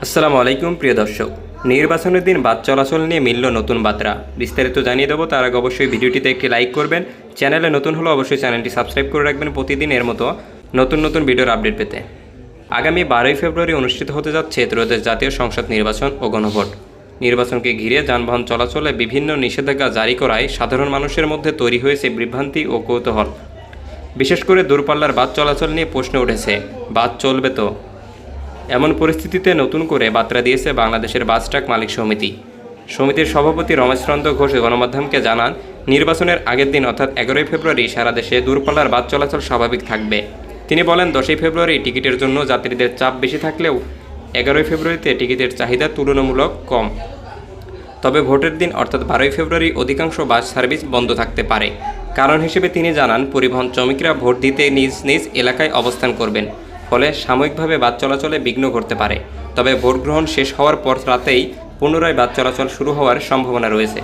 আসসালামু আলাইকুম প্রিয় দর্শক। নির্বাচনের দিন বাস চলাচল নিয়ে মিলল নতুন বার্তা। বিস্তারিত জানিয়ে দেবো, তার আগে অবশ্যই ভিডিওটিতে একটি লাইক করবেন। চ্যানেলে নতুন হলে অবশ্যই চ্যানেলটি সাবস্ক্রাইব করে রাখবেন প্রতিদিন এর মতো নতুন ভিডিওর আপডেট পেতে। আগামী 12ই ফেব্রুয়ারি অনুষ্ঠিত হতে যাচ্ছে ত্রয়োদশ জাতীয় সংসদ নির্বাচন ও গণভোট। নির্বাচনকে ঘিরে যানবাহন চলাচলে বিভিন্ন নিষেধাজ্ঞা জারি করায় সাধারণ মানুষের মধ্যে তৈরি হয়েছে বিভ্রান্তি ও কৌতূহল। বিশেষ করে দূরপাল্লার বাস চলাচল নিয়ে প্রশ্ন উঠেছে, বাস চলবে তো? এমন পরিস্থিতিতে নতুন করে বার্তা দিয়েছে বাংলাদেশের বাস ট্রাক মালিক সমিতির সভাপতি রমেশচন্দ্র ঘোষ গণমাধ্যমকে জানান, নির্বাচনের আগের দিন অর্থাৎ 11ই ফেব্রুয়ারি সারা দেশে দূরপাল্লার বাস চলাচল স্বাভাবিক থাকবে। তিনি বলেন, 10ই ফেব্রুয়ারি টিকিটের জন্য যাত্রীদের চাপ বেশি থাকলেও 11ই ফেব্রুয়ারিতে টিকিটের চাহিদা তুলনামূলক কম। তবে ভোটের দিন অর্থাৎ 12ই ফেব্রুয়ারি অধিকাংশ বাস সার্ভিস বন্ধ থাকতে পারে। কারণ হিসেবে তিনি জানান, পরিবহন শ্রমিকরা ভোট দিতে নিজ নিজ এলাকায় অবস্থান করবেন, ফলে সাময়িকভাবে বাস চলাচলে বিঘ্ন ঘটতে পারে। তবে ভোট গ্রহণ শেষ হওয়ার পর রাতেই পুনরায় বাস চলাচল শুরু হওয়ার সম্ভাবনা রয়েছে।